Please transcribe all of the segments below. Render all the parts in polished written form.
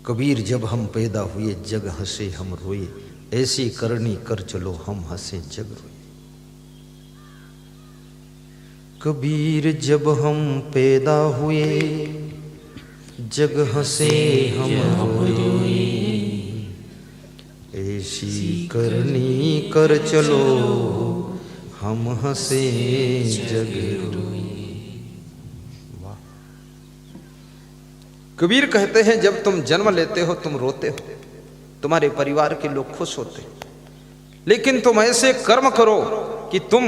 कबीर जब हम पैदा हुए जग हंसे हम रोए, ऐसी करनी कर चलो हम हंसे जग रोए। कबीर जब हम पैदा हुए जग हंसे हम रोए, ऐसी करनी कर चलो हम हंसे जग रोए। कबीर कहते हैं जब तुम जन्म लेते हो तुम रोते हो, तुम्हारे परिवार के लोग खुश होते, लेकिन तुम ऐसे कर्म करो कि तुम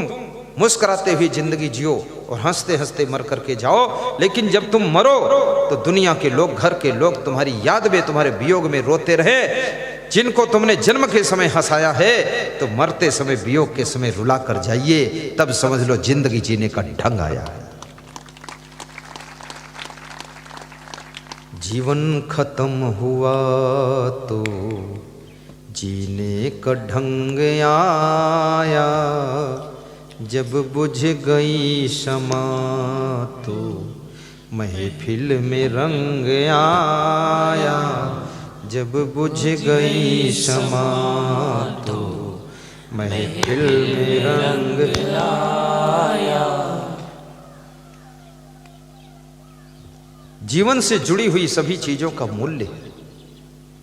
मुस्कुराते हुए जिंदगी जियो और हंसते हंसते मर करके जाओ। लेकिन जब तुम मरो तो दुनिया के लोग, घर के लोग तुम्हारी याद में, तुम्हारे वियोग में रोते रहे। जिनको तुमने जन्म के समय हंसाया है तो मरते समय, वियोग के समय रुला कर जाइए, तब समझ लो जिंदगी जीने का ढंग आया है। जीवन खत्म हुआ तो जीने का ढंग आया, जब बुझ गई शमा तो महफिल में रंग आया, जब बुझ गई शमा तो महफिल में रंग आया। जीवन से जुड़ी हुई सभी चीजों का मूल्य है,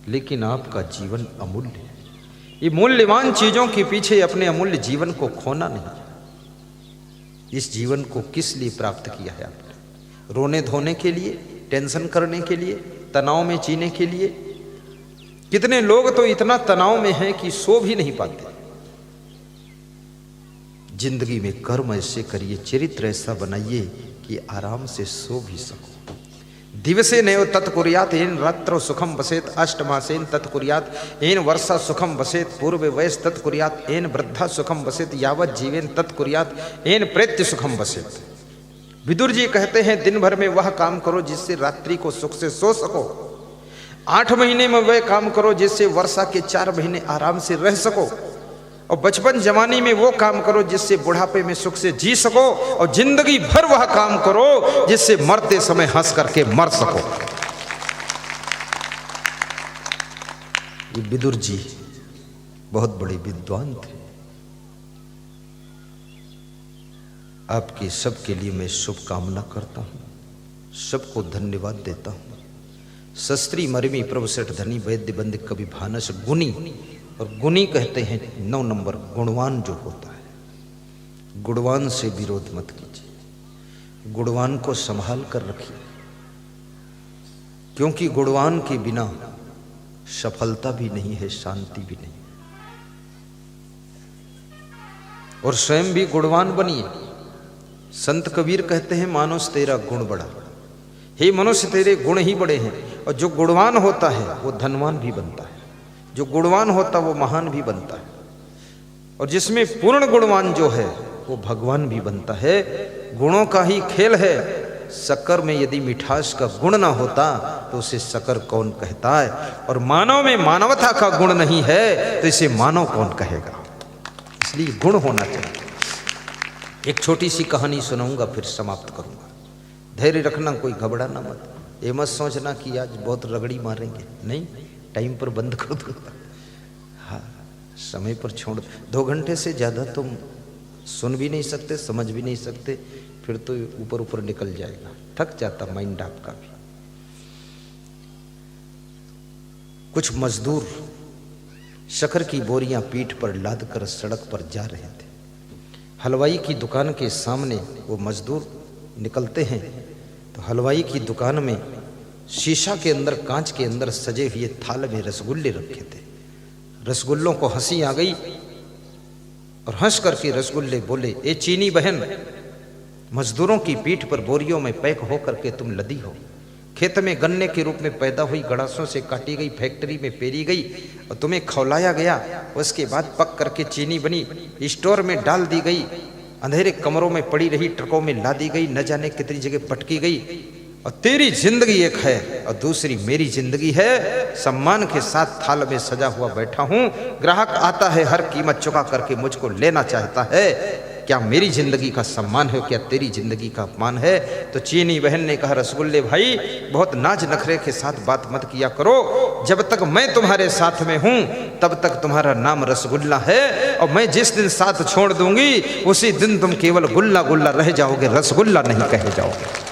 लेकिन आपका जीवन अमूल्य है। ये मूल्यवान चीजों के पीछे अपने अमूल्य जीवन को खोना नहीं। इस जीवन को किस लिए प्राप्त किया है आपने? रोने धोने के लिए, टेंशन करने के लिए, तनाव में जीने के लिए? कितने लोग तो इतना तनाव में हैं कि सो भी नहीं पाते। जिंदगी में कर्म ऐसे करिए, चरित्र ऐसा बनाइए कि आराम से सो भी सको। दिवसे नैव तत्कुर्यात् येन रात्रौ सुखम वसेत, अष्टमासेन तत्कुर्यात् येन वर्षा सुखम वसेत, पूर्व वयस तत्कुर्यात् येन वृद्धा सुखम वसेत, यावत जीवेन तत्कुर्यात् येन प्रेत्य सुखम वसेत। विदुर जी कहते हैं दिन भर में वह काम करो जिससे रात्रि को सुख से सो सको, 8 महीने में वह काम करो जिससे वर्षा के 4 महीने आराम से रह सको, और बचपन जवानी में वो काम करो जिससे बुढ़ापे में सुख से जी सको, और जिंदगी भर वह काम करो जिससे मरते समय हंस करके मर सको। ये विदुर जी बहुत बड़े विद्वान थे। आपके सबके लिए मैं शुभकामना करता हूं, सबको धन्यवाद देता हूं। शस्त्री मरमी प्रभु सेठ धनी वैद्य बंद कवि भानस गुणी, और गुणी कहते हैं 9 नंबर गुणवान जो होता है। गुणवान से विरोध मत कीजिए, गुणवान को संभाल कर रखिए, क्योंकि गुणवान के बिना सफलता भी नहीं है, शांति भी नहीं। और स्वयं भी गुणवान बनिए। संत कबीर कहते हैं मानुष तेरा गुण बड़ा, हे मनुष्य तेरे गुण ही बड़े हैं। और जो गुणवान होता है वो धनवान भी बनता है, जो गुणवान होता है वो महान भी बनता है, और जिसमें पूर्ण गुणवान जो है वो भगवान भी बनता है। गुणों का ही खेल है। शक्कर में यदि मिठास का गुण ना होता तो उसे शक्कर कौन कहता है, और मानव में मानवता का गुण नहीं है तो इसे मानव कौन कहेगा। इसलिए गुण होना चाहिए। एक छोटी सी कहानी सुनाऊंगा फिर समाप्त करूंगा। धैर्य रखना, कोई घबराना मत। ये मत सोचना कि आज बहुत रगड़ी मारेंगे, नहीं, टाइम पर बंद कर दो। हाँ, समय पर छोड़। 2 घंटे से ज़्यादा तुम सुन भी नहीं सकते, समझ भी नहीं सकते, फिर तो ऊपर ऊपर निकल जाएगा, थक जाता माइंड आपका भी। कुछ मजदूर शक्कर की बोरियां पीठ पर लाद कर सड़क पर जा रहे थे। हलवाई की दुकान के सामने वो मजदूर निकलते हैं तो हलवाई की दुकान में शीशा के अंदर, कांच के अंदर सजे हुए थाल में रसगुल्ले रखे थे। रसगुल्लों को हंसी आ गई और हंस करके रसगुल्ले बोले, ए चीनी बहन, मजदूरों की पीठ पर बोरियों में पैक हो करके तुम लदी हो। खेत में गन्ने के रूप में पैदा हुई, गड़ासों से काटी गई, फैक्ट्री में पेरी गई और तुम्हें खौलाया गया। उसके बाद पक करके चीनी बनी, स्टोर में डाल दी गई, अंधेरे कमरों में पड़ी रही, ट्रकों में ला दी गई, न जाने कितनी जगह पटकी गई। और तेरी जिंदगी एक है और दूसरी मेरी जिंदगी है। सम्मान के साथ थाल में सजा हुआ बैठा हूं, ग्राहक आता है, हर कीमत चुका करके मुझको लेना चाहता है। क्या मेरी जिंदगी का सम्मान है, क्या तेरी जिंदगी का अपमान है? तो चीनी बहन ने कहा, रसगुल्ले भाई बहुत नाज नखरे के साथ बात मत किया करो, जब तक मैं तुम्हारे साथ में हूं तब तक तुम्हारा नाम रसगुल्ला है, और मैं जिस दिन साथ छोड़ दूंगी उसी दिन तुम केवल गुल्ला गुल्ला रह जाओगे, रसगुल्ला नहीं कहे जाओगे।